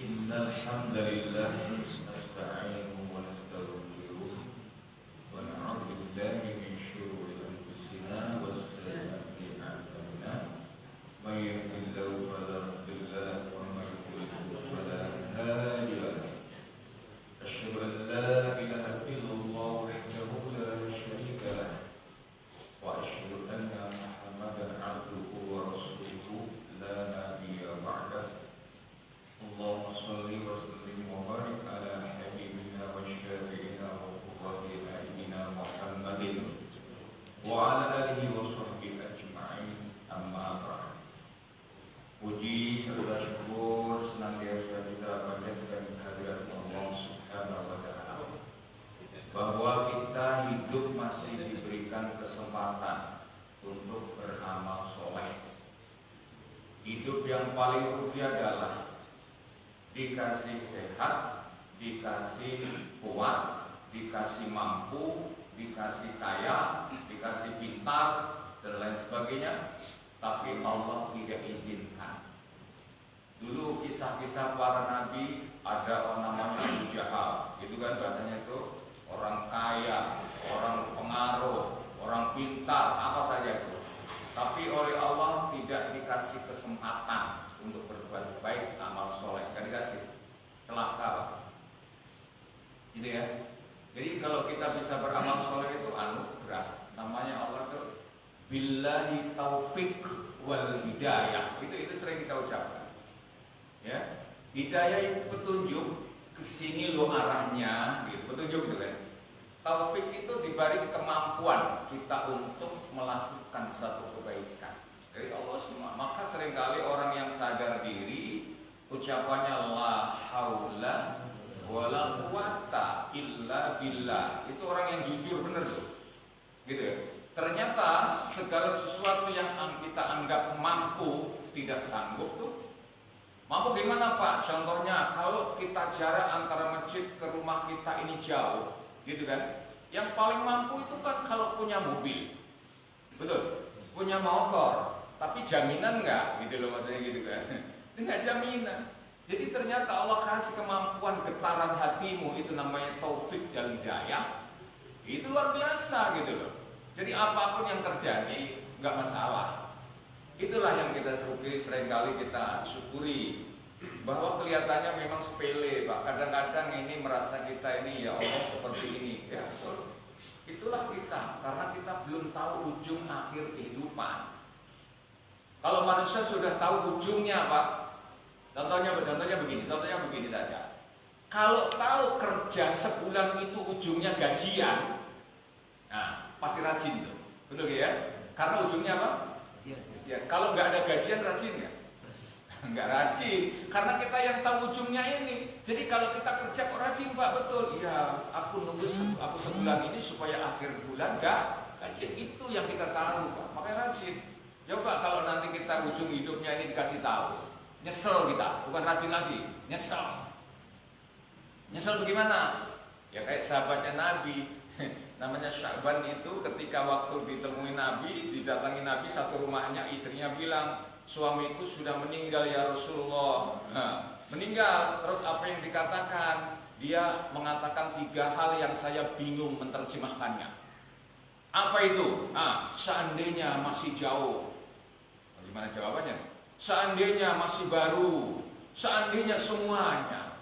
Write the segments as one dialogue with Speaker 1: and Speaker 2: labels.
Speaker 1: إن الحمد لله نستعينه ونستغفره ونعوذ بالله من شرور أنفسنا وسيئات أعمالنا من يهده الله فلا مضل له ومن يضلل فلا هادي له أشهد أن لا إله إلا الله وحده لا شريك له وأشهد أن محمدا عبده ورسوله لا نبي بعده اللهم صل وسلم وبارك على حبيبنا وشافعنا وقرة أعيننا محمد وعلى آله وصحبه أجمعين أما بعد. Puji serta syukur senantiasa kita panjatkan kehadirat Allah Subhanahu wa Ta'ala, bahwa kita hidup masih diberikan kesempatan untuk beramal soleh. Hidup yang paling rugi adalah dikasih sehat, dikasih kuat, dikasih mampu, dikasih kaya, dikasih pintar, dan lain sebagainya, tapi Allah tidak izinkan. Dulu kisah-kisah para nabi, ada orang namanya Abu Jahal, itu kan bahasanya itu orang kaya, orang pengaruh, orang pintar, apa saja itu. Tapi oleh Allah tidak dikasih kesempatan untuk berbuat baik, amal soleh, kan dikasih, celaka, gitu ya. Jadi kalau kita bisa beramal soleh itu anugerah. Namanya Allah itu billahi taufik wal hidayah. Itu sering kita ucapkan. Ya, hidayah itu petunjuk, kesini lo arahnya, gitu. Petunjuk itu kan. Taufik itu diberi kemampuan kita untuk melakukan satu kebaikan dari Allah semua. Maka seringkali orang yang sadar diri ucapannya la haula wala quwata illa billah. Itu orang yang jujur benar tuh. Gitu ya. Ternyata segala sesuatu yang kita anggap mampu tidak sanggup tuh. Mampu gimana Pak? Contohnya kalau kita jarak antara masjid ke rumah kita ini jauh, gitu kan? Yang paling mampu itu kan kalau punya mobil, betul? Punya motor, tapi jaminan enggak, gitu loh maksudnya gitu kan? Enggak jaminan. Jadi ternyata Allah kasih kemampuan getaran hatimu, itu namanya taufik dan hidayah. Itu luar biasa gitu loh. Jadi apapun yang terjadi enggak masalah. Itulah yang kita seringkali kita syukuri, bahwa kelihatannya memang sepele, Pak. Kadang-kadang ini merasa kita ini ya Allah seperti ini, ya. Itulah kita, karena kita belum tahu ujung akhir kehidupan. Kalau manusia sudah tahu ujungnya, Pak. Contohnya begini saja. Kalau tahu kerja sebulan itu ujungnya gajian, nah pasti rajin tuh, betul ya? Karena ujungnya apa? Ya, kalau nggak ada gajian rajin ya? Nggak rajin, karena kita yang tahu ujungnya ini. Jadi kalau kita kerja kok rajin Pak, betul? Iya, aku nunggu aku sebulan ini supaya akhir bulan nggak gajian. Itu yang kita tahu Pak, makanya rajin. Coba kalau nanti kita ujung hidupnya ini dikasih tahu, nyesel kita, bukan rajin lagi, nyesel. Nyesel bagaimana? Ya kayak sahabatnya Nabi. Namanya Sya'ban itu ketika waktu ditemui Nabi, didatangi Nabi satu rumahnya, istrinya bilang, suamiku sudah meninggal ya Rasulullah. Nah, meninggal, terus apa yang dikatakan? Dia mengatakan 3 hal yang saya bingung menerjemahkannya. Apa itu? Nah, seandainya masih jauh. Gimana jawabannya? Seandainya masih baru, seandainya semuanya.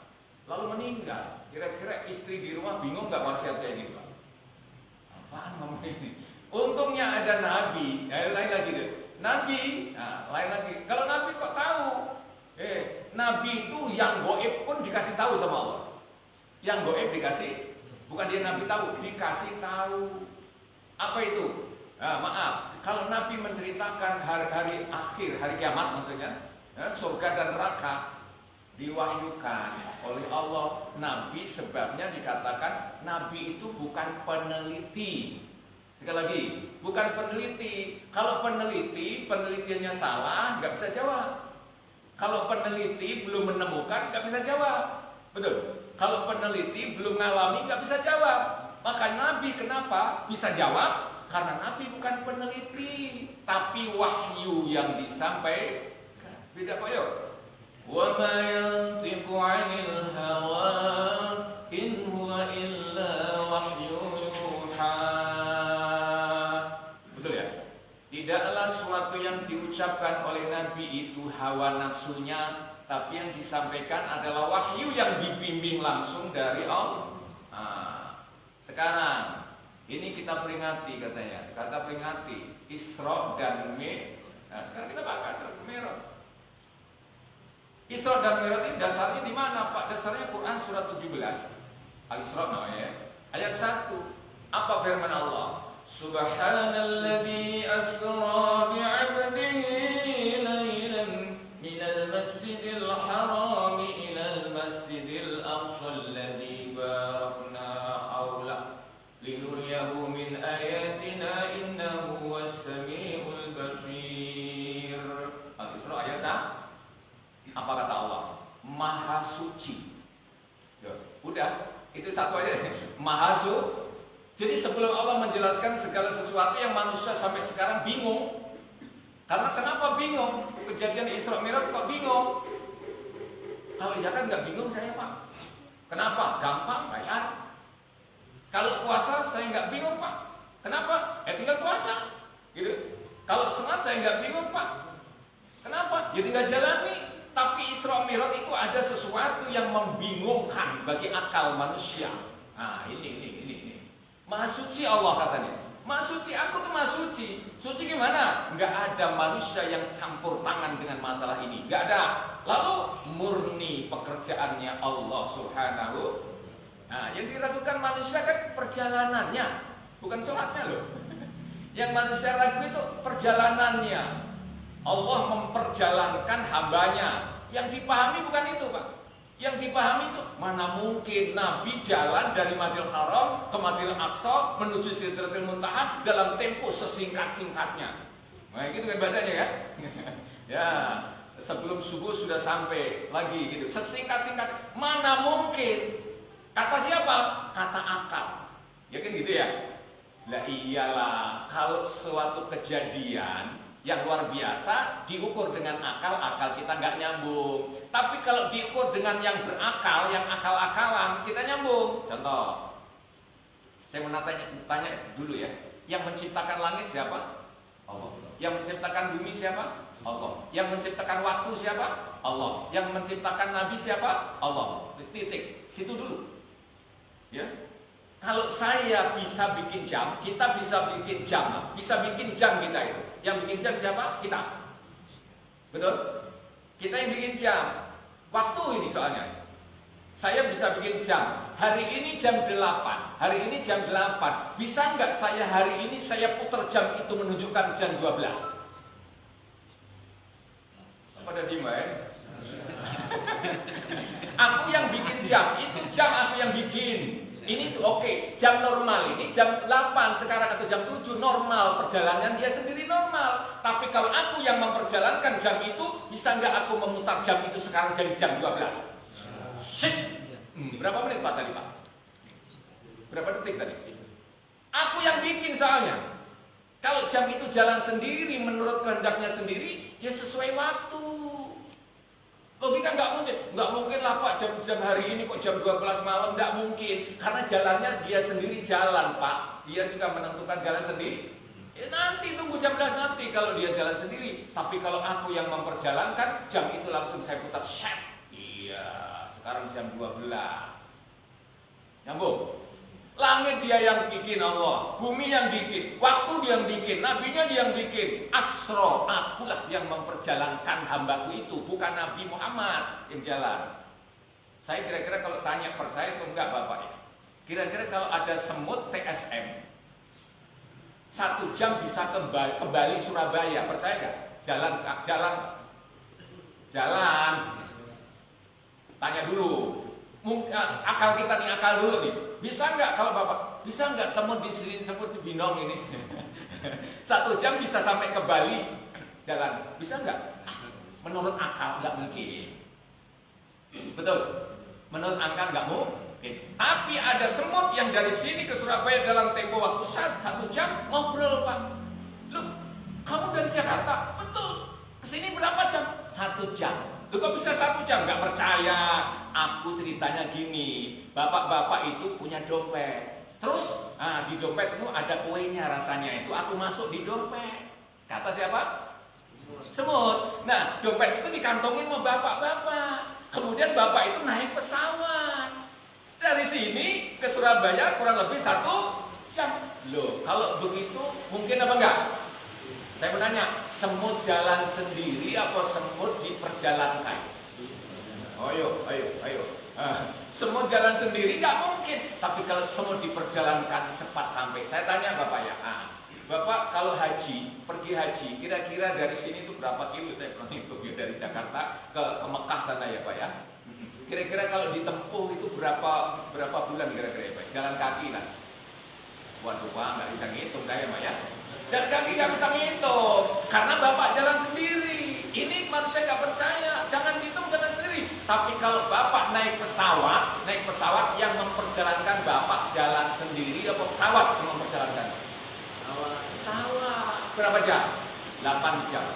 Speaker 1: Lalu meninggal. Kira-kira istri di rumah bingung nggak wasiatnya ini Pak? Apaan ngomong ini? Untungnya ada Nabi, lain lagi deh. Nabi, nah, lain lagi. Kalau Nabi kok tahu? Nabi itu yang goib pun dikasih tahu sama Allah. Yang goib dikasih, bukan dia Nabi tahu, dikasih tahu. Apa itu? Nah, maaf, kalau Nabi menceritakan hari-hari akhir, hari kiamat maksudnya, surga dan neraka, diwahyukan oleh Allah. Nabi sebabnya dikatakan Nabi itu bukan peneliti. Sekali lagi, bukan peneliti. Kalau peneliti, penelitiannya salah, nggak bisa jawab. Kalau peneliti belum menemukan, nggak bisa jawab. Betul. Kalau peneliti belum ngalami, nggak bisa jawab. Maka Nabi kenapa bisa jawab? Karena Nabi bukan peneliti, tapi wahyu yang disampaikan. Beda Pak Yo. Wa ma yantiqu 'anil hawa in huwa illa wahyu yuha. Betul ya? Tidaklah suatu yang diucapkan oleh Nabi itu hawa nafsunya, tapi yang disampaikan adalah wahyu yang dibimbing langsung dari Allah. Sekarang ini kita peringati katanya, kata peringati Isra dan Mi'raj. Nah, sekarang kita bahas Mi'raj. Isra dan Mi'raj ini dasarnya di mana, Pak? Dasarnya Quran surat 17. Al-Isra namanya. Ayat 1. Apa firman Allah? Subhanalladzi asra bi'abdihi lailan minal masjidil haram ilal masjidil aqsa alladzi barakna hawla linuriyahu min ayatina innahu was-sami'ul basir. Al-Isra ayat 1. Apa kata Allah? Maha suci. Udah, itu satu aja. Maha suci. Jadi sebelum Allah menjelaskan segala sesuatu yang manusia sampai sekarang bingung. Karena kenapa bingung? Kejadian Isra Mi'raj kok bingung? Kalau ya kan nggak bingung saya, Pak. Kenapa? Gampang bayar. Kalau puasa saya nggak bingung, Pak. Kenapa? Tinggal puasa. Gitu. Kalau sunat saya nggak bingung, Pak. Kenapa? Ya tinggal jalani. Tapi Isra Mi'raj itu ada sesuatu yang membingungkan bagi akal manusia. Nah, ini. Maha suci Allah katanya. Maha suci, aku tuh maha suci. Suci gimana? Nggak ada manusia yang campur tangan dengan masalah ini. Nggak ada. Lalu murni pekerjaannya Allah Subhanahu. Nah, yang diragukan manusia kan perjalanannya, bukan sholatnya loh. Yang manusia ragu itu perjalanannya. Allah memperjalankan hambanya. Yang dipahami bukan itu, Pak. Yang dipahami itu mana mungkin Nabi jalan dari Masjidil Haram ke Masjidil Aqsa menuju Sidratul Muntaha dalam tempo sesingkat-singkatnya. Nah, gitu kan bahasanya kan? Ya, sebelum subuh sudah sampai lagi gitu. Sesingkat-singkat. Mana mungkin? Kata siapa? Kata akal. Ya kan gitu ya? Lah iyalah, kalau suatu kejadian yang luar biasa diukur dengan akal kita nggak nyambung. Tapi kalau diukur dengan yang berakal, yang akal-akalan, kita nyambung. Contoh, saya mau tanya dulu ya. Yang menciptakan langit siapa? Allah. Yang menciptakan bumi siapa? Allah. Yang menciptakan waktu siapa? Allah. Yang menciptakan Nabi siapa? Allah. Titik. Situ dulu. Ya. Kalau saya bisa bikin jam, kita bisa bikin jam, bisa bikin jam kita itu. Yang bikin jam siapa? Kita. Betul? Kita yang bikin jam. Waktu ini soalnya. Saya bisa bikin jam. Hari ini jam 8. Hari ini jam 8. Bisa nggak saya hari ini saya putar jam itu menunjukkan jam 12? Pada dimana? Aku yang bikin jam. Itu jam aku yang bikin. Ini oke, jam normal ini jam 8 sekarang atau jam 7 normal, perjalanan dia sendiri normal. Tapi kalau aku yang memperjalankan jam itu, bisa nggak aku memutar jam itu sekarang jadi jam 12? Shit. Berapa menit Pak tadi Pak? Berapa detik tadi? Aku yang bikin soalnya. Kalau jam itu jalan sendiri menurut kehendaknya sendiri, ya sesuai waktu. Logika nggak mungkin lah Pak, jam hari ini kok jam 12 malam, nggak mungkin. Karena jalannya dia sendiri jalan Pak, dia juga menentukan jalan sendiri. Ya nanti tunggu jam 12 nanti kalau dia jalan sendiri. Tapi kalau aku yang memperjalankan, jam itu langsung saya putar, set. Iya, sekarang jam 12. Nyambung. Langit dia yang bikin Allah, bumi yang bikin, waktu dia yang bikin, nabinya dia yang bikin. Asro, akulah yang memperjalankan hambaku itu, bukan Nabi Muhammad yang jalan. Saya kira-kira kalau tanya percaya atau enggak Bapak ya? Kira-kira kalau ada semut TSM 1 jam bisa kembali Surabaya, percaya nggak? Jalan. Tanya dulu. Akal kita nih, akal dulu nih. Bisa nggak kalau Bapak? Bisa nggak temu di sini seperti Binong ini? 1 jam bisa sampai ke Bali jalan. Bisa nggak? Menurut akal nggak mungkin. Betul? Menurut akal nggak mungkin. Tapi ada semut yang dari sini ke Surabaya dalam tempo waktu 1 jam ngobrol Pak. Loh, kamu dari Jakarta? Betul. Kesini berapa jam? 1 1 jam. Lu kok bisa 1 jam? Gak percaya? Aku ceritanya gini, bapak-bapak itu punya dompet. Terus di dompet itu ada kuenya rasanya itu. Aku masuk di dompet. Kata siapa? Semut. Nah, dompet itu dikantongin sama bapak-bapak. Kemudian bapak itu naik pesawat. Dari sini ke Surabaya kurang lebih 1 jam. Loh, kalau begitu mungkin apa enggak? Saya menanya, semut jalan sendiri apa semut diperjalankan? Ayo. Semut jalan sendiri nggak mungkin. Tapi kalau semut diperjalankan cepat sampai. Saya tanya Bapak ya, Bapak kalau pergi haji, kira-kira dari sini itu berapa kilo? Saya pernah hitung ya, dari Jakarta ke Mekah sana ya Pak ya. Kira-kira kalau ditempuh itu berapa bulan kira-kira ya Pak? Jalan kaki lah. Waduh Pak, nggak bisa ngitung saya Pak ya. Dan kaki nggak bisa ngitung, karena Bapak jalan sendiri. Ini manusia nggak percaya, jangan hitung jalan sendiri. Tapi kalau Bapak naik pesawat yang memperjalankan Bapak jalan sendiri, apa pesawat yang memperjalankan? Pesawat. Berapa jam? 8 jam.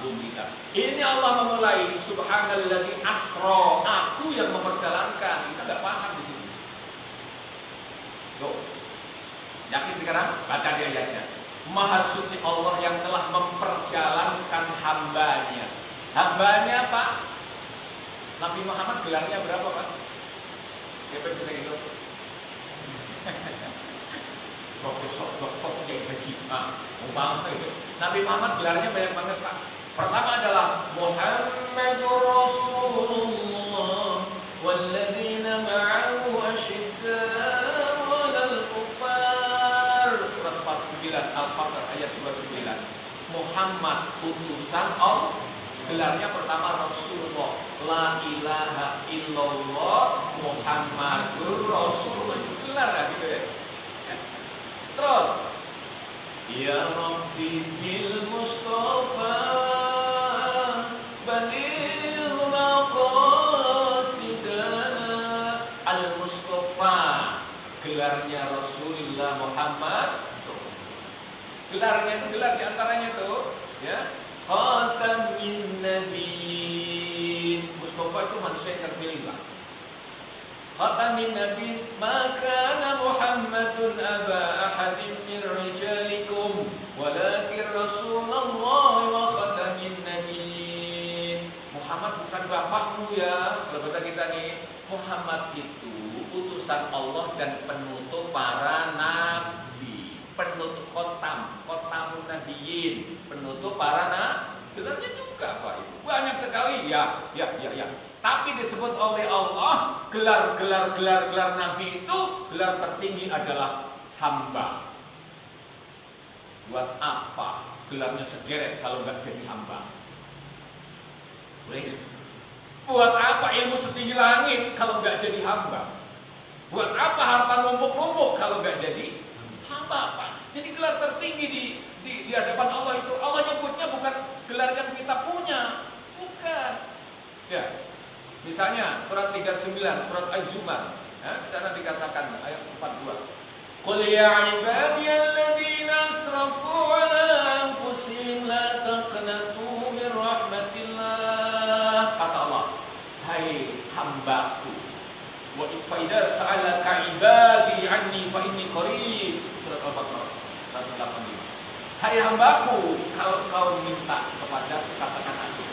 Speaker 1: Kita. Ini Allah memulai subhanalladzi asra, aku yang memperjalankan. Kita nggak paham di sini. Tuh. Yakin sekarang? Baca di ayatnya. Maha suci Allah yang telah memperjalankan hambanya. Hambanya Pak, Nabi Muhammad gelarnya berapa Pak? Siapa yang bisa gitu? Profesor, doktor, kiai haji. Nabi Muhammad gelarnya banyak banget Pak. Pertama adalah Muhammadur Rasulullah walladzina ma'ahu asyiddaa Al-Fatihah ayat 29. Muhammad utusan Allah, gelarnya pertama Rasulullah, la ilaha illallah Muhammadur Rasulullah, itu gelar gitu ya. Terus ya Rabbi bil Mustafa baligh maqasidana. Al-Mustafa gelarnya Rasulullah Muhammad. Gelarnya itu gelar diantaranya tuh ya, Khatamin Nabiyyin. Mustafa itu manusia yang terpilih Pak. Khatamin Nabiyyin, maka Muhammadun aba ahadin min rijalikum walakin Rasulullah wa khatamin nabiyyin. Muhammad bukan bapakmu ya, kalau bahasa kita nih. Muhammad itu utusan Allah dan penutup para nabi. Penutup khotamun nabiyyin, penutup para nabi. Gelarnya juga Pak Ibu. Banyak sekali ya. Tapi disebut oleh Allah gelar nabi itu, gelar tertinggi adalah hamba. Buat apa gelarnya segeret kalau nggak jadi hamba? Buat apa ilmu setinggi langit kalau nggak jadi hamba? Buat apa harta numpuk-numpuk kalau nggak jadi hamba Pak? Jadi gelar tertinggi di hadapan Allah itu, Allah nyebutnya bukan gelar yang kita punya, bukan. Ya, misalnya surat 39, surat Az-Zumar, ya, di sana dikatakan ayat 42. Qul ya ibadiyalladzina asrafu ala anfusihim la taqnatu min rahmatillah. Kata Allah, hai hambaku, wa idza sa'alaka ibadi anni fa inni qarib. Surat Al-Baqarah 185. Hai hambaku, kalau kau minta kepada katakan aku.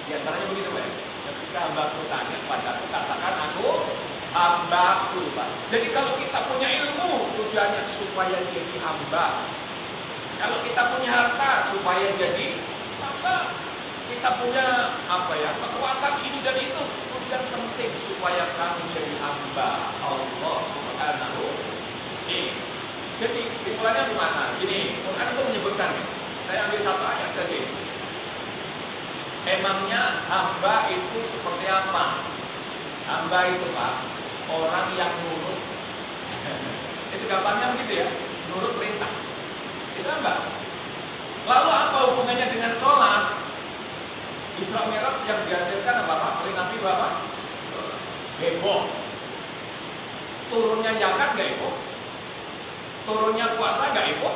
Speaker 1: Di antaranya begitu Pak. Ketika hambaku tanya kepada aku, katakan aku hambaku Pak. Jadi kalau kita punya ilmu, tujuannya supaya jadi hamba. Kalau kita punya harta, supaya jadi hamba. Kita punya kekuatan ini dan itu, tujuan penting supaya kami jadi hamba Allah Subhanahu wa ta'ala. Jadi kesimpulannya gimana? Gini, Quran itu menyebutkan, saya ambil satu ayat saja. Emangnya hamba itu seperti apa? Hamba itu Pak, orang yang nurut. Itu gampangnya begitu ya, nurut perintah. Itu hamba. Lalu apa hubungannya dengan sholat? Isra Mi'raj yang dihasilkan apa Pak? Oleh Nabi Bapak? Heboh. Turunnya zakat gak heboh? Turunnya puasa gak heboh?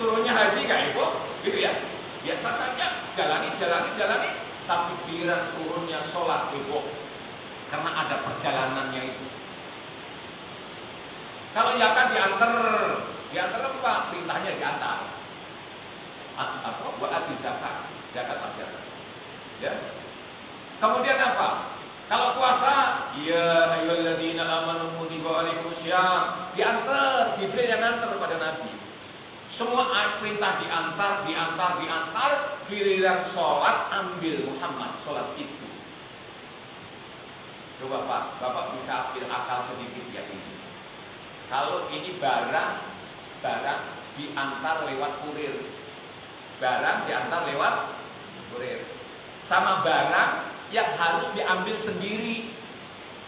Speaker 1: Turunnya haji gak heboh? Gitu ya? Biasa saja. jalani, tapi giliran turunnya sholat heboh karena ada perjalanannya itu. Kalau zakat diantar apa? Perintahnya diantar. Apa? Buat zakat aja. Ya. Kemudian apa? Kalau puasa, ya ayyuhalladzina amanu kutiba alaikumussyam, diantar, Jibril yang antar pada Nabi. Semua perintah diantar, giliran sholat ambil Muhammad sholat itu. Coba Bapak bisa ambil akal sedikit ya ini. Kalau ini barang diantar lewat kurir. Sama barang yang harus diambil sendiri.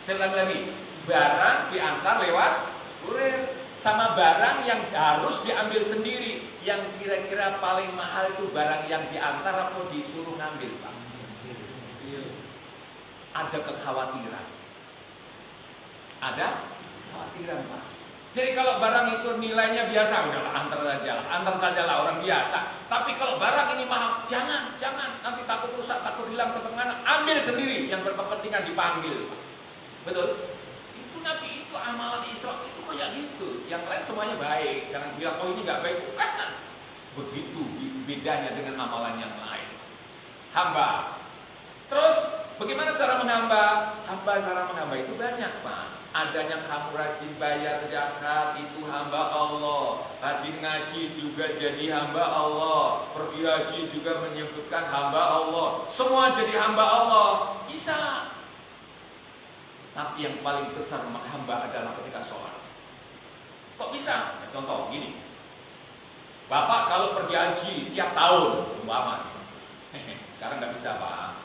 Speaker 1: Saya ulang lagi, barang diantar lewat kurir sama barang yang harus diambil sendiri. Yang kira-kira paling mahal itu barang yang diantar atau disuruh ngambil, Pak? Ada kekhawatiran. Pak. Jadi kalau barang itu nilainya biasa, udahlah antar sajalah orang biasa. Tapi kalau barang ini mahal, jangan, nanti takut rusak, takut hilang, ketenganan, ambil sendiri. Yang berkepentingan dipanggil, Pak. Betul? Itu Nabi itu amalan Islam itu kayak gitu. Yang lain semuanya baik. Jangan bilang oh ini nggak baik. Bukan. Begitu bedanya dengan amalan yang lain. Hamba. Terus bagaimana cara menghamba? Cara menghamba itu banyak, Pak. Adanya kamu rajin bayar zakat itu hamba Allah. Rajin ngaji juga jadi hamba Allah. Pergi haji juga menyebutkan hamba Allah. Semua jadi hamba Allah. Bisa. Tapi yang paling besar menghamba adalah ketika sholat. Kok bisa? Contoh gini. Bapak kalau pergi haji tiap tahun, umpama. Sekarang nggak bisa, Pak.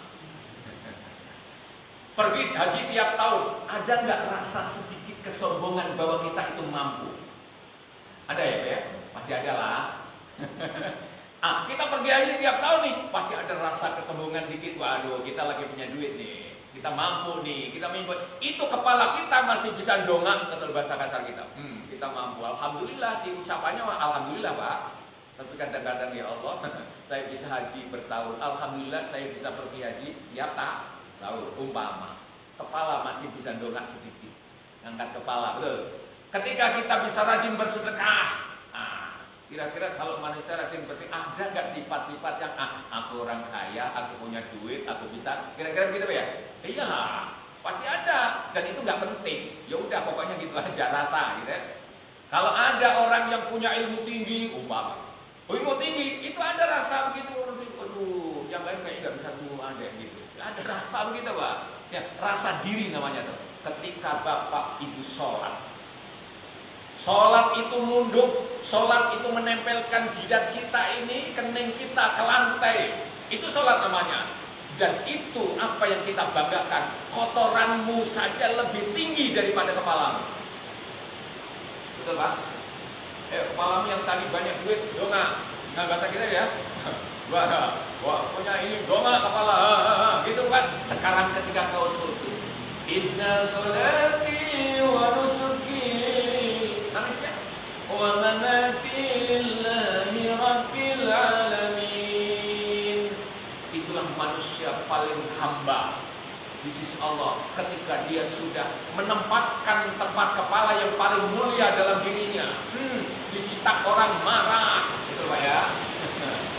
Speaker 1: Pergi haji tiap tahun, ada nggak rasa sedikit kesombongan bahwa kita itu mampu? Ada ya, Pak? Pasti ada lah. Kita pergi haji tiap tahun nih, pasti ada rasa kesombongan dikit. Waduh, kita lagi punya duit nih, kita mampu nih, kita mampu. Itu kepala kita masih bisa dongak, atau bahasa kasar kita. Kita mampu. Alhamdulillah sih ucapannya, alhamdulillah, Pak. Tapi kadang-kadang ya Allah, saya bisa haji bertahun. Alhamdulillah saya bisa pergi haji tiap tahun. Umpama kepala masih bisa dongak sedikit, angkat kepala, betul. Ketika kita bisa rajin bersedekah, kira-kira kalau manusia rajin bersedekah, ada nggak sifat-sifat yang aku orang kaya, aku punya duit, aku bisa, kira-kira begitu ya? Iyalah, pasti ada, dan itu nggak penting. Ya udah, pokoknya gitu aja rasa, gitu ya. Kalau ada orang yang punya ilmu tinggi, umpama, ilmu tinggi, itu ada rasa begitu, aduh, yang lain kayaknya nggak bisa semua ada gitu. Ada rasa begitu, Pak. Ya, rasa diri namanya tuh. Ketika Bapak Ibu sholat itu nunduk, sholat itu menempelkan jidat kita ini, kening kita ke lantai. Itu sholat namanya. Dan itu apa yang kita banggakan. Kotoranmu saja lebih tinggi daripada kepalamu. Betul, Pak? Kepalamu yang tadi banyak duit, dongak. Nah, bahasa kita ya. Wah, punya ini dongak kepala, gitu kan? Sekarang ketika kau sujud, inna sholati wa nusuki, nangisnya, wa manati lillahi rabbil alamin. Itulah manusia paling hamba di sisi Allah ketika dia sudah menempatkan tempat kepala yang paling mulia dalam dirinya. Dicitak orang marah, gitu Pak ya.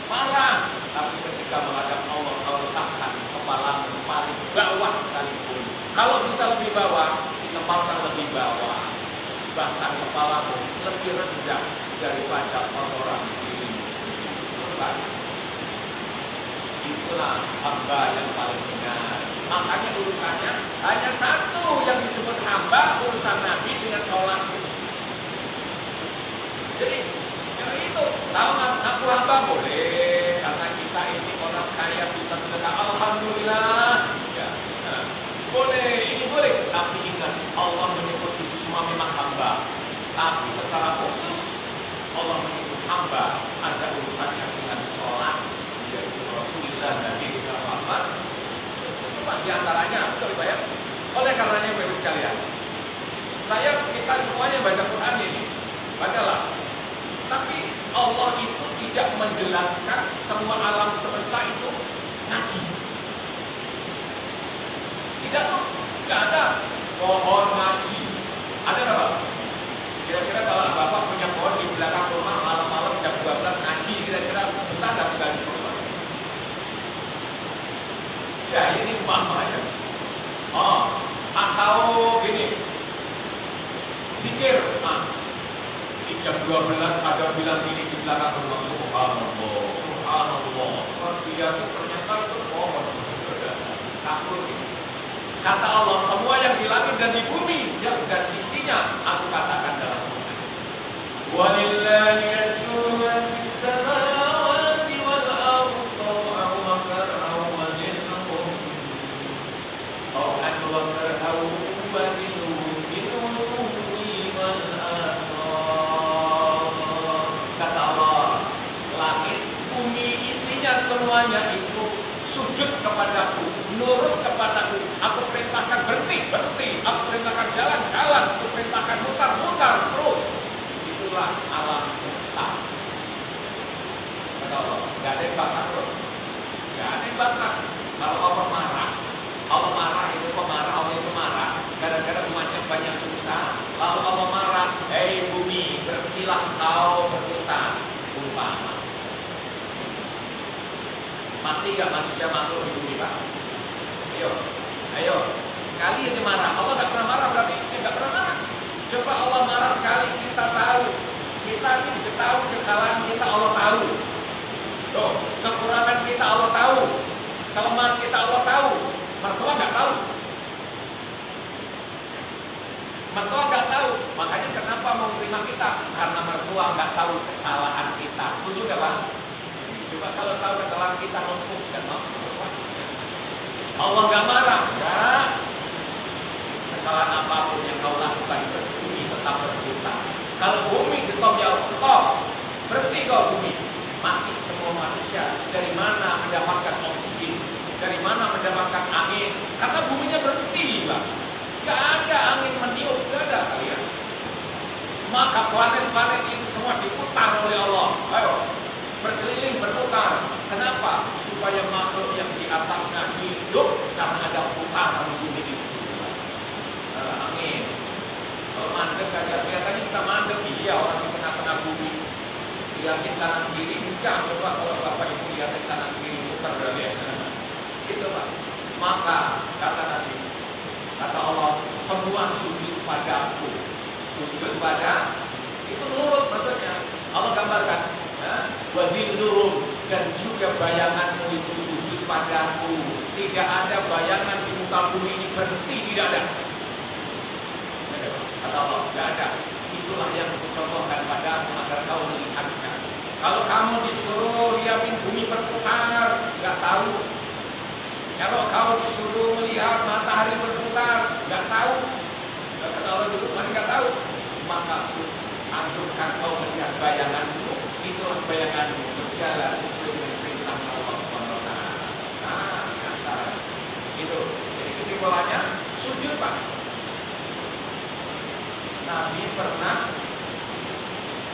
Speaker 1: Marah, tapi ketika menghadap Allah kau letakkan kepalamu paling bawah sekalipun. Kalau bisa lebih bawah, ditempatkan lebih bawah. Bahkan kepalamu lebih rendah daripada kotoran dirimu. Itulah hamba yang paling benar. Makanya urusannya hanya satu yang disebut hamba, urusan Nabi dengan sholat. Jadi yang itu, tahu aku hamba boleh, karena kita ini orang kaya bisa sedekah, alhamdulillah. Ya, boleh, ini boleh. Tapi ingat, Allah menyebut itu semua memang hamba. Tapi secara khusus Allah menyebut hamba ada urusannya dengan sholat, yaitu Rasulullah Nabi Muhammad. Itu di antaranya, betul Pak ya? Oleh karenanya Bapak Ibu sekalian, kita semuanya baca Quran ini, bacalah. Tapi Allah itu tidak menjelaskan Ya tuh, nggak ada pohon ngaji. Ada nggak Pak? Kira-kira kalau Bapak punya pohon di belakang rumah malam-malam jam 12 ngaji, kira-kira betah nggak tinggal di rumah? Ya ini umpamanya. Oh, atau gini, pikir, di jam 12 ada bilang ini di belakang rumah, subhanallah, subhanallah, seperti dia itu ternyata itu pohon. Takut. Kata Allah, semua yang di langit dan di bumi dan isinya aku katakan dalam Quran. Walillahi yasjudu man fis samawati wal ardi taw'an wa karhan wa dhilluhum taw'an wa karhan wa dhilluhum binujuhi wal asar. Kata Allah, langit, bumi, isinya semuanya itu sujud kepadaku, nurut kepadaku. Aku perintahkan berhenti, berhenti. Aku perintahkan jalan, jalan. Aku perintahkan mutar, mutar terus. Itulah alam semesta. Kata Allah, gak ada yang bakar loh. Gak ada yang bakar. Kalau Allah marah itu pemarah, Allah itu marah. Gara-gara umatnya banyak dosa. Lalu Allah marah, hei bumi, berhentilah kau berputar. Umpama. Mati gak manusia makhluk di bumi Pak? Ayo, sekali aja marah. Allah gak pernah marah berarti gak pernah marah. Coba Allah marah sekali, kita tahu. Kita ini tahu kesalahan kita, Allah tahu. Tuh, kekurangan kita Allah tahu. Kelemahan kita Allah tahu. Mertua gak tahu. Mertua gak tahu. Makanya kenapa mau terima kita? Karena mertua gak tahu kesalahan kita. Setuju gak Pak? Coba kalau tahu kesalahan kita numpuk dan Allah nggak marah, enggak. Kesalahan apapun yang kau lakukan bumi tetap berputar. Kalau bumi stop ya stop, berhenti kau bumi, mati semua manusia. Dari mana mendapatkan oksigen? Dari mana mendapatkan angin? Karena buminya berhenti, Pak. Nggak ada angin meniup, nggak ada kalian. Maka planet-planet ini semua diputar oleh Allah. Ayo. Berkeliling, berputar. Kenapa? Supaya makhluk yang di atasnya hidup karena ada putaran bumi ini. Angin. Kalau mandek aja, kelihatannya kita mandek. Iya, orang di tengah-tengah bumi. Lihatin kanan kiri, enggak. Coba kalau Bapak Ibu lihatin kanan kiri, putar ya. Itu Pak. Maka kata Nabi, kata Allah, semua sujud padaku. Sujud pada, itu nurut maksudnya. Allah gambarkan. Wadilluhum, dan juga bayanganmu itu sujud padaku. Tidak ada bayangan di muka bumi ini berhenti, tidak ada. Kata Allah, tidak ada. Itulah yang dicontohkan padamu agar kau melihatnya. Kalau kamu disuruh lihatin bumi berputar, nggak tahu. Kalau kau disuruh melihat matahari berputar, nggak tahu. Kata Allah dulu, masih nggak tahu. Maka anjurkan kau melihat bayanganmu. Itulah bayanganmu berjalan sesuai dengan perintah Allah SWT. Itu. Jadi kesimpulannya sujud Pak. Nabi pernah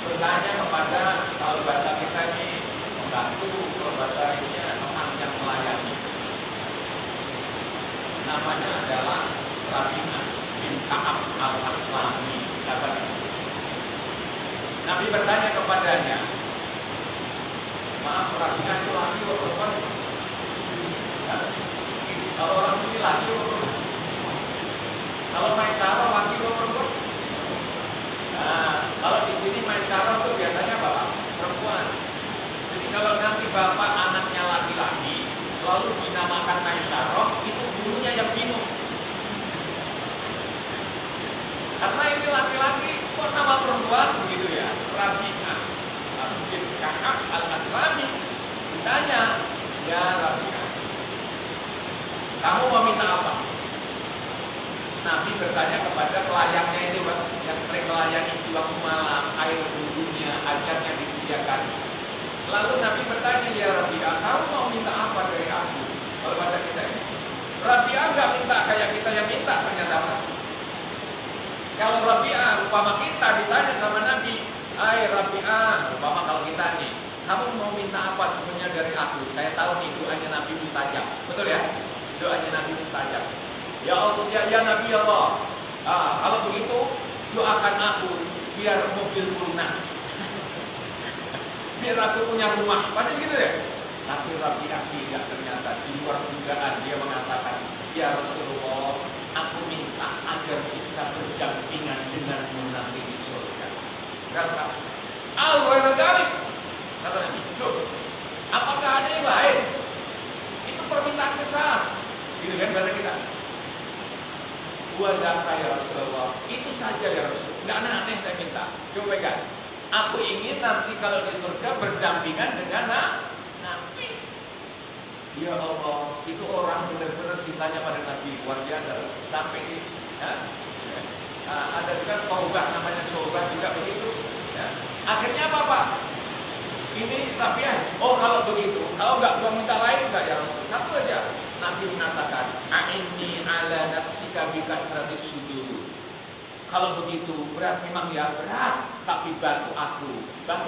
Speaker 1: bertanya kepada, kalau bahasa kita ini membantu, kalau bahasa ini orang yang melayani. Namanya adalah Rabi'ah bin Ka'ab al-Aslami. Nabi bertanya kepadanya, maaf, Rabi'ah itu laki atau perempuan? Kalau orang sini laki atau perempuan? Kalau Maisarah laki atau perempuan? Nah, kalau di sini Maisarah itu biasanya bapak perempuan. Jadi kalau nanti bapak anaknya laki-laki, lalu dinamakan Maisarah, itu gurunya yang bingung. Karena ini laki-laki, kok nama perempuan begitu ya? Rabi'ah bin Ka'ab al-Aslami ditanya, ya Rabi'ah, kamu mau minta apa? Nabi bertanya kepada pelayannya itu, yang sering melayani di waktu malam, air wudhunya, ajarnya disediakan. Lalu Nabi bertanya, ya Rabi'ah, kamu mau minta apa dari aku? Kalau bahasa kita ini, Rabi'ah nggak minta kayak kita yang minta ternyata. Kalau Rabi'ah, umpama kita ditanya sama Nabi, hai Rabi'ah, umpama kalau kita nih, kamu mau minta apa sebenarnya dari aku? Saya tahu nih doanya Nabi mustajab, betul ya? Doanya Nabi mustajab. Ya Allah, ya Nabi Allah, kalau begitu doakan aku biar mobilku lunas, biar aku punya rumah. Pasti begitu ya. Tapi Rabi'ah tidak, ternyata di luar dugaan dia mengatakan, ya Rasulullah, aku minta agar bisa berdampingan denganmu nanti di surga. Kata Al-Waradalik, kata Nabi, loh, apakah ada yang lain? Itu permintaan besar, gitu kan bahasa kita. Wadaka ya Rasulullah, itu saja ya Rasul, nggak aneh-aneh saya minta. Coba pegang, aku ingin nanti kalau di surga berdampingan dengan Nabi. Ya Allah, itu orang benar-benar cintanya pada Nabi, luar biasa. Sampai ini, ada juga Saubah, namanya Saubah juga begitu. Ya. Akhirnya apa Pak? Ini Nabi oh kalau begitu, kalau nggak gua minta lain nggak ya Rasul? Satu aja. Nabi mengatakan, a'inni ala nafsika bi kasratis sujud. Kalau begitu berat, memang ya berat, tapi bantu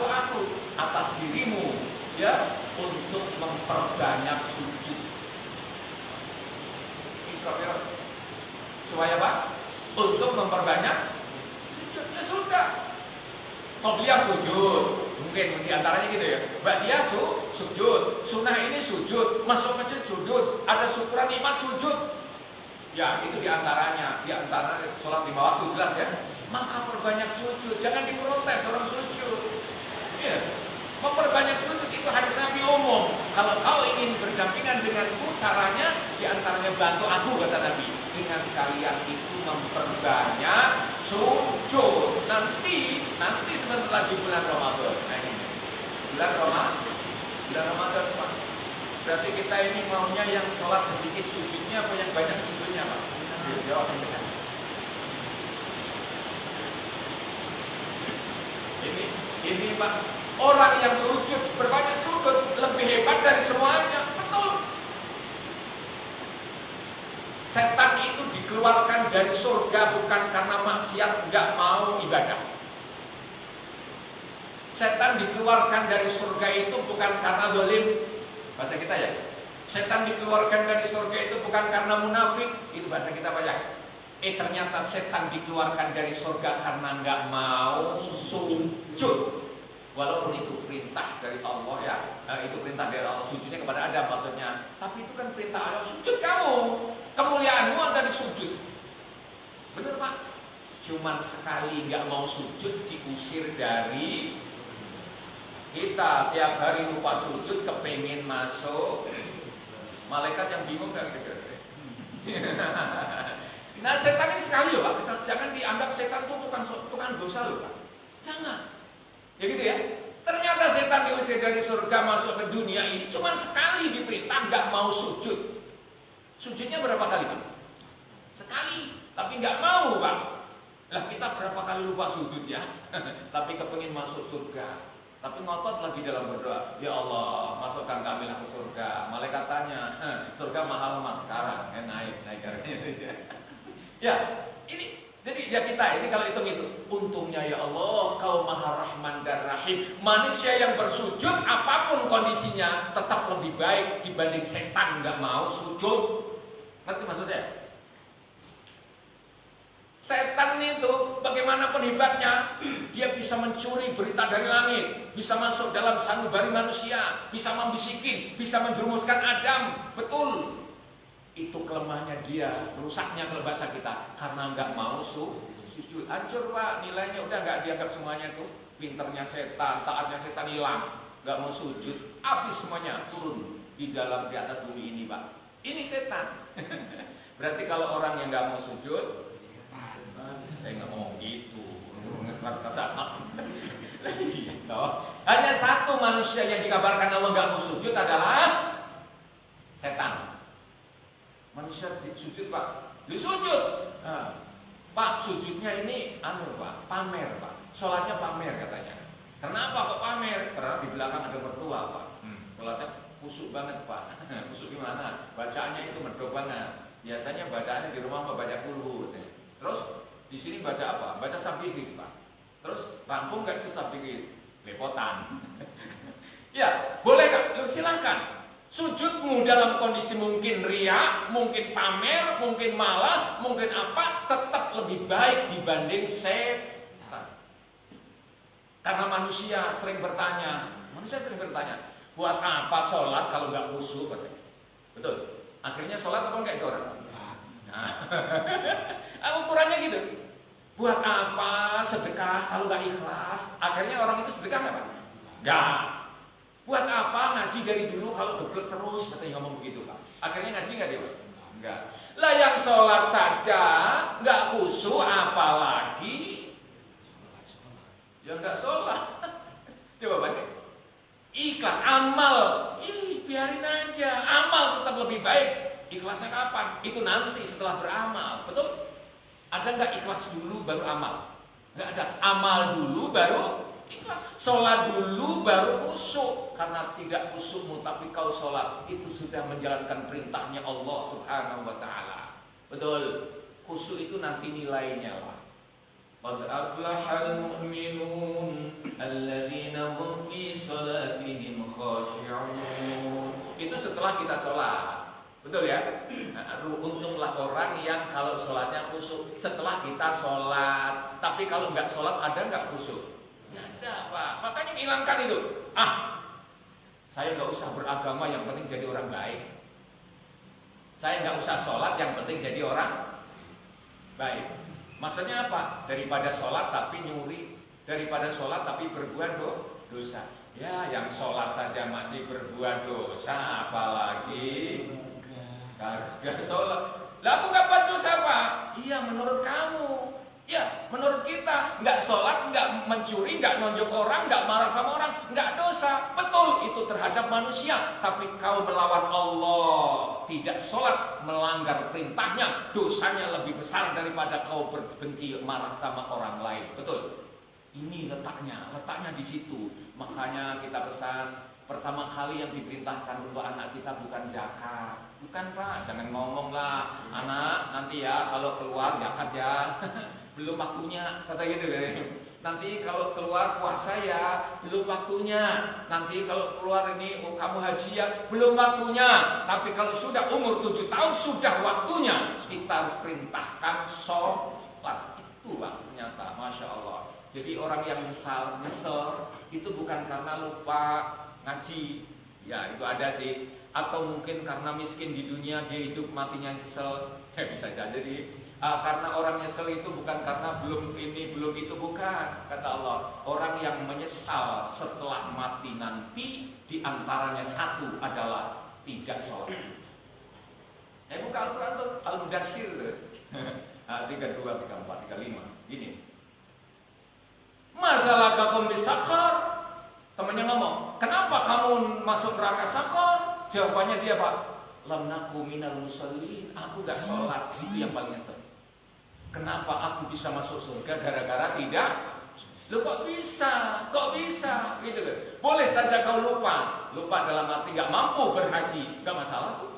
Speaker 1: aku atas dirimu, ya, untuk memperbanyak sujud. Supaya apa? Untuk memperbanyak sujudnya surga. Oh dia sujud, mungkin di antaranya gitu ya. Mbak dia sujud, sunnah ini sujud, masuk masjid sujud, ada syukuran nikmat sujud. Ya itu di antaranya sholat 5 waktu jelas ya. Maka perbanyak sujud, jangan diprotes orang sujud. Ya, memperbanyak sujud itu hadis Nabi umum. Kalau kau ingin berdampingan denganku, caranya di antaranya bantu aku, kata Nabi, dengan kalian itu memperbanyak sujud. Nanti sebentar lagi bulan Ramadan. Nah ini bulan Ramadan Pak. Berarti kita ini maunya yang sholat sedikit sujudnya apa yang banyak sujudnya Pak? Jawab yang benar. Ini Pak, orang yang sujud berbanyak sujud lebih hebat dari semuanya. Betul. Setan itu dikeluarkan dari surga bukan karena maksiat, nggak mau ibadah. Setan dikeluarkan dari surga itu bukan karena zalim, bahasa kita ya. Setan dikeluarkan dari surga itu bukan karena munafik, itu bahasa kita banyak. Ternyata setan dikeluarkan dari surga karena nggak mau sujud. Walaupun itu perintah dari Allah ya, itu perintah dari Allah, sujudnya kepada Adam maksudnya. Tapi itu kan perintah Allah, sujud kamu, kemuliaanmu ada di sujud. Benar Pak? Cuman sekali nggak mau sujud diusir dari kita. Tiap hari lupa sujud, kepengen masuk. Malaikat yang bingung nggak kira-kira? Nah setan ini sekali loh Pak, jangan dianggap setan itu tukang dosa loh Pak. Jangan. Ya gitu ya. Ternyata setan diusir dari surga masuk ke dunia ini cuma sekali diperintah nggak mau sujud. Sujudnya berapa kali Pak? Sekali. Tapi nggak mau Pak. Lah kita berapa kali lupa sujud ya? Tapi kepengin masuk surga. Tapi ngotot lagi dalam berdoa. Ya Allah, masukkan kami ke surga. Malaikat tanya, surga mahal mas sekarang. Naik harganya. Ya, ini. Jadi ya kita ini kalau hitung-hitung, untungnya ya Allah kau maha rahman dan rahim. Manusia yang bersujud apapun kondisinya tetap lebih baik dibanding setan nggak mau sujud. Ngerti maksud saya? Setan itu bagaimanapun hebatnya, dia bisa mencuri berita dari langit, bisa masuk dalam sanubari manusia, bisa membisikin, bisa menjerumuskan Adam. Betul. Itu kelemahannya dia, rusaknya kalau bahasa kita, karena nggak mau sujud. Hancur Pak, nilainya udah nggak dianggap semuanya tuh. Pinternya setan, taatnya setan hilang, nggak mau sujud, habis semuanya turun di atas bumi ini Pak. Ini setan. Berarti kalau orang yang nggak mau sujud, saya nggak ngomong gitu, keras-keras. Hanya satu manusia yang dikabarkan Allah nggak mau sujud adalah setan. Manusia sujud Pak, disujud. Pak sujudnya ini Pak, pamer Pak. Sholatnya pamer katanya. Kenapa kok pamer? Karena di belakang ada mertua Pak. Sholatnya kusuk banget Pak. Kusuk gimana? Bacaannya itu medok banget. Biasanya bacaannya di rumah baca Qul. Terus di sini baca apa? Baca sabihis Pak. Terus rampung nggak itu sabihis? Lepotan. Ya boleh Kak, silahkan.
Speaker 2: Sujudmu dalam kondisi mungkin riya, mungkin pamer, mungkin malas, mungkin apa, tetap lebih baik dibanding setan. Karena manusia sering bertanya, buat apa sholat kalau nggak khusyuk? Betul. Akhirnya sholat apa enggak itu orang? Nah, ukurannya gitu. Buat apa sedekah kalau nggak ikhlas? Akhirnya orang itu sedekah nggak, Pak? Nggak. Buat apa ngaji dari dulu kalau geblek terus? Katanya ngomong begitu, Pak. Akhirnya ngaji nggak dia, Pak? Nggak. Lah yang sholat saja nggak khusyuk, apalagi yang nggak sholat. Coba baca. Ikhlas, amal, biarin aja. Amal tetap lebih baik. Ikhlasnya kapan? Itu nanti setelah beramal, betul? Ada nggak ikhlas dulu baru amal? Nggak ada. Amal dulu baru ikhlas. Sholat dulu baru khusyuk. Karena tidak khusyukmu tapi kau sholat, itu sudah menjalankan perintahnya Allah Subhanahu Wa Taala. Betul. Khusyuk itu nanti nilainya lah. Qad aflahal mu'minun alladzina hum fi salatihim khashi'un. Itu setelah kita sholat. Betul ya? Nah, untunglah orang yang kalau sholatnya khusyuk setelah kita sholat. Tapi kalau nggak sholat ada nggak khusyuk? Nggak ada, Pak. Makanya hilangkan itu. Saya nggak usah beragama, yang penting jadi orang baik. Saya nggak usah sholat, yang penting jadi orang baik. Maksudnya apa? Daripada sholat tapi nyuri, daripada sholat tapi berbuat dosa. Ya, yang sholat saja masih berbuat dosa, apalagi kagak sholat. Lah aku nggak buat dosa, Pak? Iya, menurut kamu. Ya, menurut kita nggak sholat, nggak mencuri, nggak nonjok orang, nggak marah sama orang, nggak dosa. Betul, itu terhadap manusia. Tapi kau melawan Allah, tidak sholat, melanggar perintahnya, dosanya lebih besar daripada kau berbenci, marah sama orang lain. Betul. Ini letaknya di situ. Makanya kita pesan, pertama kali yang diperintahkan untuk anak kita bukan zakat. Bukan, Pak, jangan ngomong lah, anak nanti ya kalau keluar zakat ya. Belum waktunya, kata gitu kan. Nanti kalau keluar puasa ya, belum waktunya. Nanti kalau keluar ini kamu haji ya, belum waktunya. Tapi kalau sudah umur 7 tahun sudah waktunya. Kita harus perintahkan sholat. Itu, Pak, ternyata, Masya Allah. Jadi orang yang nyesel itu bukan karena lupa ngaji. Ya, itu ada sih. Atau mungkin karena miskin di dunia, dia hidup matinya nyesel. Ya, bisa jadi. Karena orang nyesel itu bukan karena belum ini, belum itu, bukan. Kata Allah, orang yang menyesal setelah mati nanti diantaranya satu adalah tidak sholat. Buka Al-Quran tuh, Al-Mudassir tuh. 32, 34, 35. Gini. Masalah kaum bisakar. Temannya ngomong, kenapa kamu masuk neraka sakar? Jawabannya dia, Pak, lam naku minal musallin. Aku gak sholat, itu yang paling nyesel. Kenapa aku bisa masuk surga gara-gara tidak? Lu kok bisa? Kok bisa? Gitu kan. Boleh saja kau lupa dalam arti gak mampu berhaji, gak masalah tuh.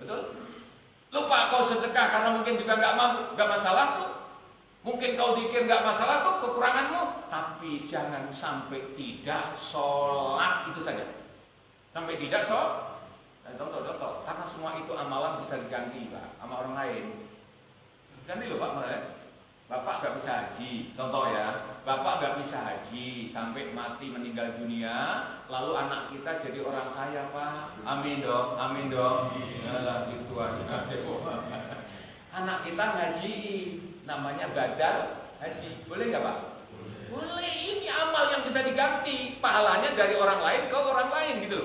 Speaker 2: Betul? Lupa kau sedekah karena mungkin juga gak mampu, gak masalah tuh. Mungkin kau pikir gak masalah tuh kekuranganmu, tapi jangan sampai tidak sholat, itu saja. Sampai tidak sholat. Contoh. Karena semua itu amalan bisa diganti, Pak, sama orang lain. Ganti loh, Pak, mulai. Bapak gak bisa haji, contoh ya. Bapak gak bisa haji sampai mati meninggal dunia, lalu anak kita jadi orang kaya, Pak. Amin dong. Yalah, gitu aja. Anak kita ngaji, namanya badal haji. Boleh gak, Pak? Boleh. Ini amal yang bisa diganti, pahalanya dari orang lain ke orang lain gitu.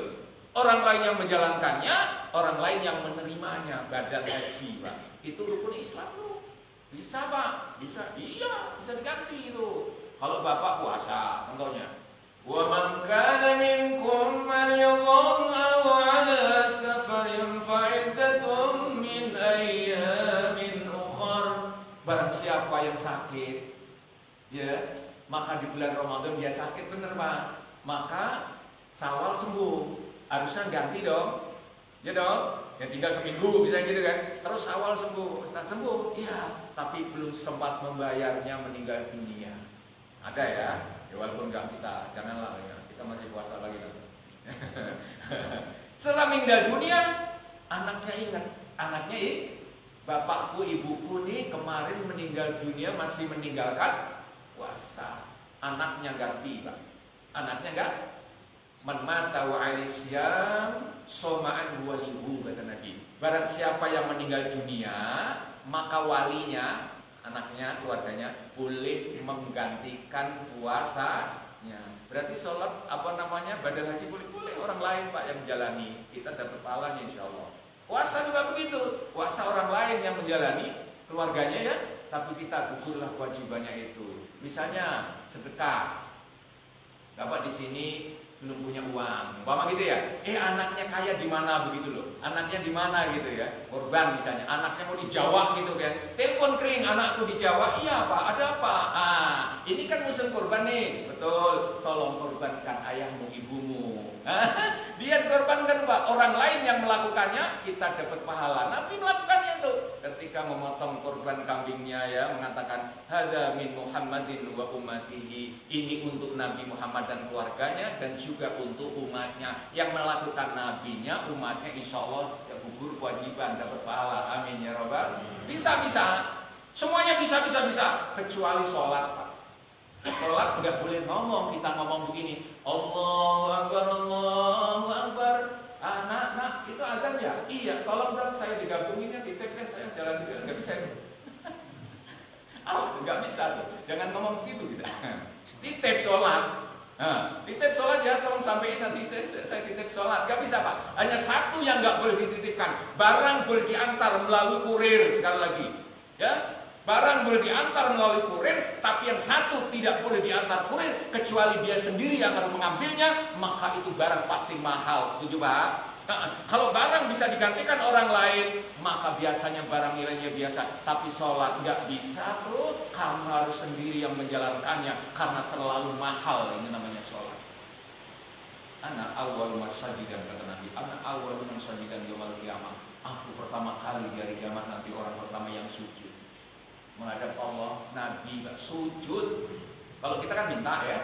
Speaker 2: Orang lain yang menjalankannya, orang lain yang menerimanya. Badal haji, Pak. Itu rukun Islam loh. Bisa, Pak? Bisa? Iya, bisa diganti itu. Kalau Bapak puasa, contohnya, wa man kana minkum mariyadhan aw 'ala safarin fa iddatun min ayyamin ukhra. Barang siapa yang sakit, ya, maka di bulan Ramadan dia sakit, bener, Pak. Maka Syawal sembuh. Harusnya ganti dong. Ya dong? Ya tinggal seminggu bisa gitu kan. Terus Syawal sembuh. Ustaz sembuh? Iya, tapi belum sempat membayarnya meninggal dunia. Ada ya? Ya walaupun enggak kita, janganlah ya. Kita masih puasa lagi nanti. Setelah meninggal dunia, anaknya ingat, bapakku, ibuku nih kemarin meninggal dunia masih meninggalkan puasa. Anaknya ngerti, Pak. Anaknya enggak. Man mata wa alisyam soma'an walihu, kata Nabi. Barang siapa yang meninggal dunia, maka walinya, anaknya, keluarganya boleh menggantikan puasanya. Berarti sholat badal haji boleh orang lain, Pak, yang menjalani. Kita dapat pahalanya insya Allah. Puasa juga begitu. Puasa orang lain yang menjalani, keluarganya ya, tapi kita gugurlah kewajibannya itu. Misalnya sedekah. Bapak di sini belum punya uang, umpama gitu ya. Anaknya kaya di mana begitu loh. Anaknya di mana gitu ya. Korban misalnya, anaknya mau di Jawa gitu kan. Telepon kering, anakku di Jawa. Iya, Pak, ada apa? Ini kan musim korban nih. Betul, tolong korbankan ayahmu, ibumu. Dia korbankan, Pak. Orang lain yang melakukannya, kita dapat pahala. Nabi melakukannya itu. Ketika memotong korban kambingnya ya, mengatakan hadza min Muhammadin wa ummatihi. Ini untuk Nabi Muhammad dan keluarganya dan juga untuk umatnya. Yang melakukan nabinya, umatnya insya Allah ya gugur kewajiban, dapat pahala. Amin ya rabbal. Bisa. Semuanya bisa. Kecuali sholat, Pak. Sholat nggak boleh ngomong. Kita ngomong begini, Allahu Akbar, Allahu Akbar. Nak, itu azan ya? Iya, tolong dong saya digabunginnya, ditipkan saya jalan di sini. Nggak bisa itu. Nggak bisa tuh. Jangan ngomong begitu kita. Titip sholat. Titip sholat ya, tolong sampaikan nanti saya titip sholat. Gak bisa, Pak. Hanya satu yang gak boleh dititipkan. Barang boleh diantar melalui kurir. Sekali lagi ya, barang boleh diantar melalui kurir, tapi yang satu tidak boleh diantar kurir kecuali dia sendiri yang akan mengambilnya. Maka itu barang pasti mahal. Setuju, Pak? Kalau barang bisa digantikan orang lain, maka biasanya barang nilainya biasa. Tapi sholat nggak bisa tuh, kamu harus sendiri yang menjalankannya karena terlalu mahal. Ini namanya sholat. Ana awal masajidan, kata Nabi. Ana awal masajidan yaumil qiyamah. Aku pertama kali dari kiamat nanti orang pertama yang sujud menghadap Allah. Nabi nggak sujud. Kalau kita kan minta ya,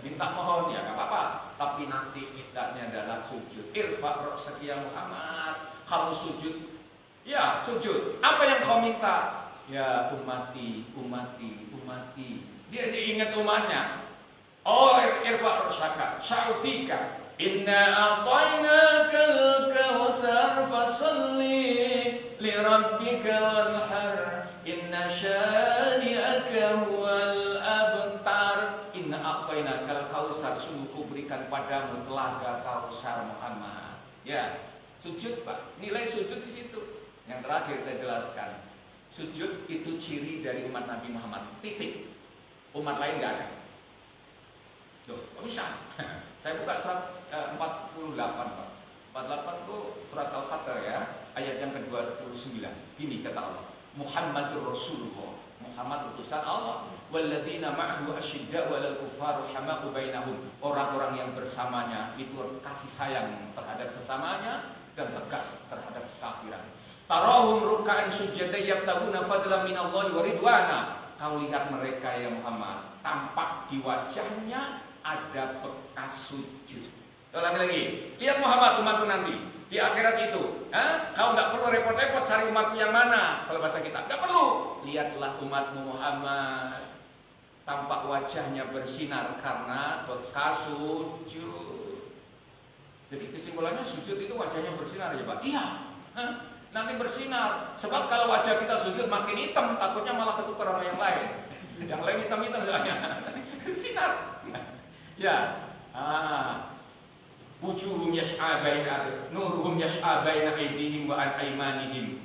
Speaker 2: minta mohon ya, nggak apa-apa. Tapi nanti mintanya adalah sujud. Irfa' ra'saka ya Muhammad. Kamu sujud, ya sujud. Apa yang kau minta? Ya umati. Dia ingat umatnya. Oh, irfa' ra'saka, sya'utika. Inna a'tainakal kautsar fasholli li rabbika wanhar. Inna syani'aka huwal abtar. Inna a'tainakal kautsar, sungguh kuberikan padamu telaga Kautsar Muhammad. Ya, sujud, Pak. Nilai sujud di situ. Yang terakhir saya jelaskan. Sujud itu ciri dari umat Nabi Muhammad. Titik. Umat lain enggak ada. Tuh, kok bisa? Saya buka surat 48, Pak. 48 itu surat Al-Fatih ya, ayat yang ke-29. Ini kata Allah, Muhammadur Rasulullah. Muhammad utusan Allah. Walladzina ma'ahu asyidda 'alal kuffar rahamau bainahum. Orang-orang yang bersamanya itu kasih sayang terhadap sesamanya dan tegas terhadap kafiran. Tarahum ruk'an sujada yabtaguna fadlan minallahi wa ridwana. Kau lihat mereka ya Muhammad, tampak di wajahnya ada bekas sujud. Ulangi lagi, lihat Muhammad umatku nanti di akhirat itu. Kau nggak perlu repot-repot cari umatmu yang mana. Kalau bahasa kita nggak perlu. Lihatlah umatmu Muhammad, tampak wajahnya bersinar karena bekas sujud. Jadi kesimpulannya sujud itu wajahnya bersinar ya Pak. Iya. Nanti bersinar. Sebab kalau wajah kita sujud makin hitam, takutnya malah ketukar sama yang lain. Yang lain hitam-hitam bersinar. Ya. Wujuhum yas'a baina nuruhum yas'a baina aydihim wa an aymanihim.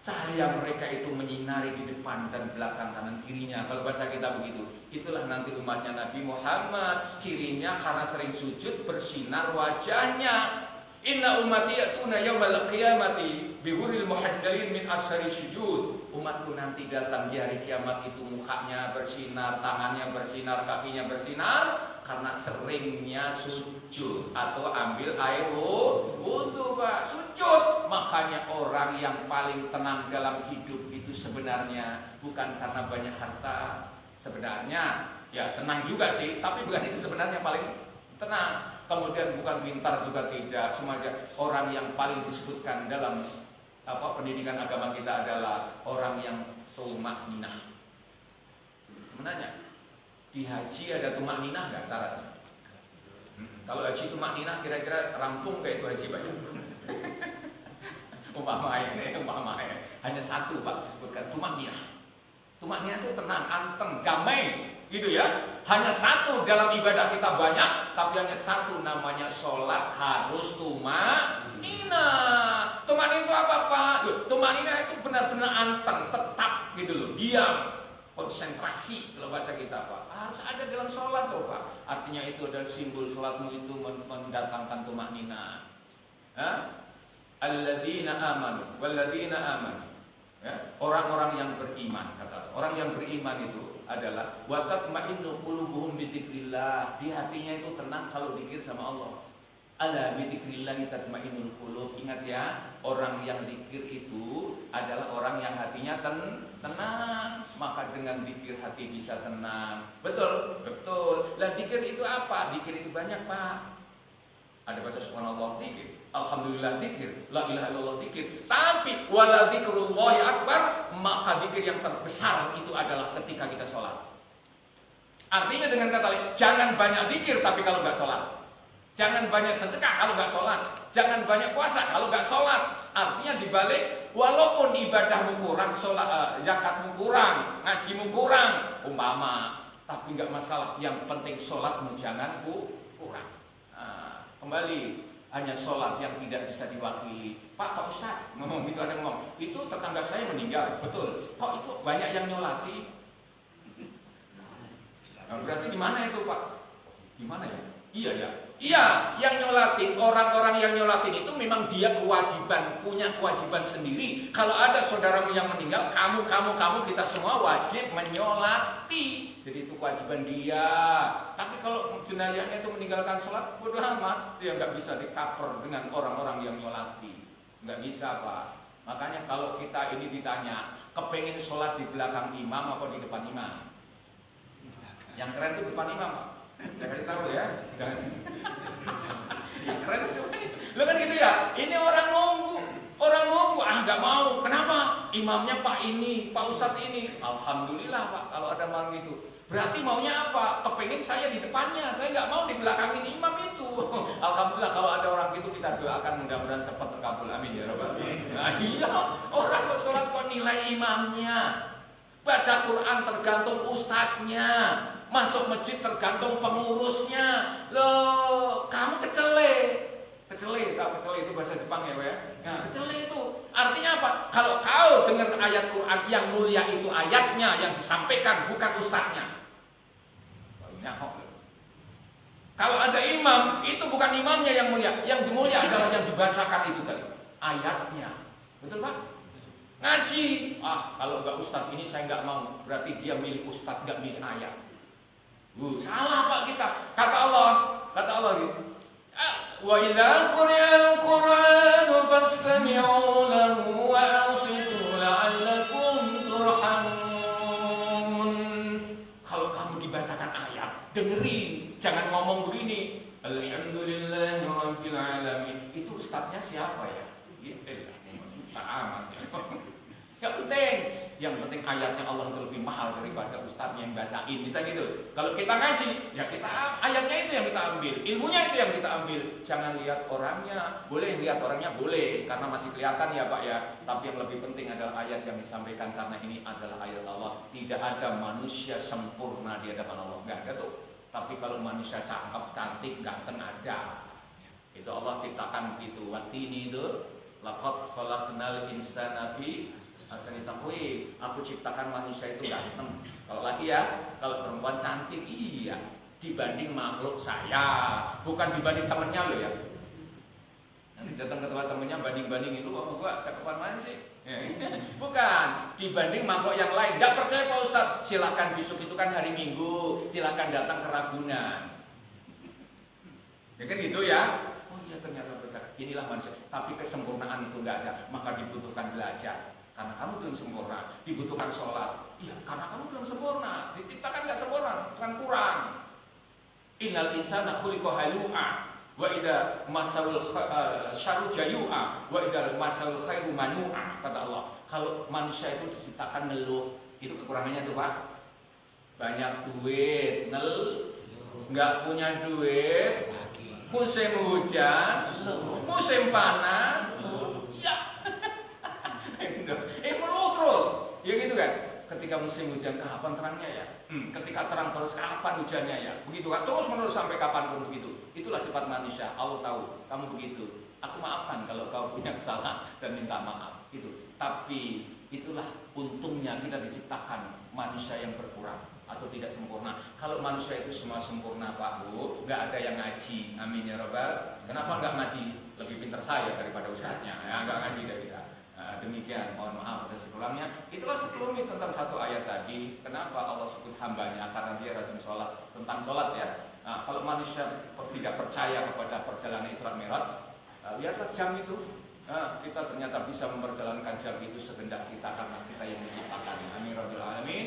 Speaker 2: Cahaya mereka itu menyinari di depan dan belakang kanan kirinya. Kalau bahasa kita begitu. Itulah nanti umatnya Nabi Muhammad. Cirinya karena sering sujud bersinar wajahnya. Inna ummati ya'tuna yaumal qiyamati bihuril muhajjalin min asyari sujud. Umatku nanti datang di hari kiamat itu mukanya bersinar, tangannya bersinar, kakinya bersinar karena seringnya sujud atau ambil air wudu, Pak. Sujud. Makanya orang yang paling tenang dalam hidup itu sebenarnya bukan karena banyak harta. Sebenarnya ya tenang juga sih, tapi bukan itu sebenarnya paling tenang. kemudian bukan pintar juga tidak. Semuanya orang yang paling disebutkan dalam pendidikan agama kita adalah orang yang tumakninah. Menanya, di haji ada tumakninah nggak syaratnya? Kalau haji tumakninah kira-kira rampung kayak itu haji banyak. Umpama hanya satu Pak disebutkan tumakninah. Tumakninah itu tenang, anteng, damai, gitu ya. Hanya satu dalam ibadah kita banyak, tapi hanya satu namanya sholat harus tumakninah. Tumakninah itu apa Pak? Tumakninah itu benar-benar anteng, tetap gitu loh, diam, konsentrasi kalau bahasa kita Pak. Harus ada dalam sholat loh Pak. Artinya itu adalah simbol sholatmu itu mendatangkan tumakninah. Alladzina amanu walladzina amanu. Ya, orang-orang yang beriman, kata orang yang beriman itu adalah wa tatma'innu qulubuhum bi dzikrillah. Di hatinya itu tenang kalau zikir sama Allah. Ala bi dzikrillah tatma'innul qulub. Ingat ya, orang yang zikir itu adalah orang yang hatinya tenang. Maka dengan zikir hati bisa tenang. Betul, betul. Lah zikir itu apa? Zikir itu banyak, Pak. Ada baca subhanallah zikir, alhamdulillah zikir, la ilaha illallah zikir. Tapi wala dzikrullahi akbar, maka zikir yang terbesar itu adalah ketika kita sholat. Artinya dengan kata lain, jangan banyak zikir tapi kalau nggak sholat. Jangan banyak sedekah kalau nggak sholat. Jangan banyak puasa kalau nggak sholat. Artinya dibalik, walaupun ibadahmu kurang, sholat, zakatmu kurang, ngajimu kurang, umpama, tapi nggak masalah. Yang penting sholatmu jangan kurang. Kembali, hanya sholat yang tidak bisa diwakili. Pak Ustaz ngomong gitu, ada ngomong itu tetangga saya meninggal, betul. Kok itu banyak yang nyolati? Nah, berarti gimana itu Pak? Gimana ya? Iya ya. Iya, yang nyolatin, orang-orang yang nyolatin itu memang dia punya kewajiban sendiri. Kalau ada saudaramu yang meninggal, kamu kita semua wajib menyolati. Jadi itu kewajiban dia. Tapi kalau jenazahnya itu meninggalkan sholat, bodoh amat, dia nggak bisa di-cover dengan orang-orang yang nyolati. Nggak bisa Pak. Makanya kalau kita ini ditanya, kepengen sholat di belakang imam atau di depan imam? Yang keren itu depan imam Pak. Jangan kasih tahu ya. Jangan. Yang keren itu. Lo kan gitu ya. Ini orang nunggu. Nggak mau. Kenapa? Imamnya Pak ini, Pak Ustadz ini. Alhamdulillah Pak. Kalau ada malam itu. Berarti maunya apa? Kepengen saya di depannya. Saya nggak mau di belakangin imam itu. Alhamdulillah kalau ada orang gitu kita doakan mudah-mudahan cepat terkabul. Amin ya Rabbal alamin. Nah iya. Orang kok sholat kok nilai imamnya. Baca Quran tergantung ustadznya. Masuk masjid tergantung pengurusnya. Loh, kamu kecele itu bahasa Jepang ya, Pak. Nah, kecele itu artinya apa? Kalau kau dengar ayat Quran yang mulia itu ayatnya yang disampaikan, bukan ustadznya. Kalau ada imam, itu bukan imamnya yang mulia. Yang mulia adalah yang dibacakan itu tadi, ayatnya. Betul Pak? Ngaji, kalau nggak ustadz ini saya nggak mau. Berarti dia milik ustadz, nggak milik ayat. Salah Pak kita. Kata Allah gitu. Wa idza quri'al Qur'anu fastami'u lahu wa ansitu la'allakum turhamun. Kalau kamu dibacakan ayat, dengerin, jangan ngomong begini. Alhamdulillahirabbil alamin. Itu ustadznya siapa ya? Susah amat ya. Yang penting ayatnya Allah itu lebih mahal daripada ustadznya yang bacain, bisa gitu. Kalau kita ngaji, ya kita ayatnya itu yang kita ambil, ilmunya itu yang kita ambil. Jangan lihat orangnya, boleh lihat orangnya boleh, karena masih kelihatan ya Pak ya. Tapi yang lebih penting adalah ayat yang disampaikan, karena ini adalah ayat Allah. Tidak ada manusia sempurna di hadapan Allah, nggak ada tuh. Tapi kalau manusia cakep, cantik, ganteng ada. Itu Allah ciptakan begitu. Watini itu, laqad khalaqnal insana fi ahsani taqwim. Aku ciptakan manusia itu ganteng. Kalau laki ya, kalau perempuan cantik, iya. Dibanding makhluk saya, bukan dibanding temennya loh ya. Nanti datang ke tempat temennya banding-banding itu, kok gua cakepan mana sih? Bukan, dibanding makhluk yang lain. Gak percaya Pak Ustadz? Silahkan besok itu kan hari Minggu, silahkan datang ke Ragunan. Ya kan gitu ya. Oh iya ternyata percaya. Inilah manusia. Tapi kesempurnaan itu nggak ada, maka dibutuhkan belajar. Karena kamu belum sempurna, dibutuhkan sholat. Iya, karena kamu belum sempurna, diciptakan nggak sempurna, bukan kurang. Innal insana khuliqa halu'a. Wa idza masaul syarru jayu'a wa idza masaul khairu manu'a, kata Allah. Kalau manusia itu diciptakan ngeluh, itu kekurangannya tuh Pak. Banyak duit, nggak punya duit, musim hujan, musim panas, ya, ngeluh terus, ya gitu kan. Ketika musim hujan, kapan terangnya ya? Ketika terang terus, kapan hujannya ya? Begitu kan, terus menerus sampai kapanpun begitu. Itulah sifat manusia. Allah tahu kamu begitu. Aku maafkan kalau kau punya kesalahan dan minta maaf. Gitu. Tapi itulah untungnya kita diciptakan manusia yang berkurang atau tidak sempurna. Kalau manusia itu semua sempurna Pak Bu, nggak ada yang ngaji. Amin ya Rabbal. Kenapa nggak ngaji? Lebih pintar saya daripada ustadznya. Ya, nggak ngaji dari kita. Demikian, mohon maaf atas sekurangnya. Itulah sekelumit tentang satu ayat tadi. Kenapa Allah sebut hambanya? Karena dia rajin sholat. Tentang sholat ya. Kalau manusia tidak percaya kepada perjalanan Isra Mi'raj, lihatlah jam itu. Kita ternyata bisa memperjalankan jam itu segendak kita karena kita yang menciptakan. Amin rabbil alamin.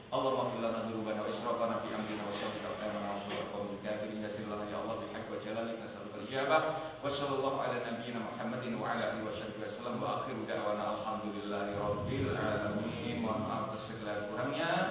Speaker 2: Allahumma qul lana dzunubana wa israfana fi amrina wa sabbit aqdamana wa ansur qawmil kafirin yasir lana ya Allah bihaqqi wa jalalika nas'aluka al-ijabah wa sallallahu ala nabiyyina Muhammadin wa ala alihi wa sahbihi wasallam wa akhiru da'wana alhamdulillahi rabbil alamin. Mohon maaf atas segala kurangnya.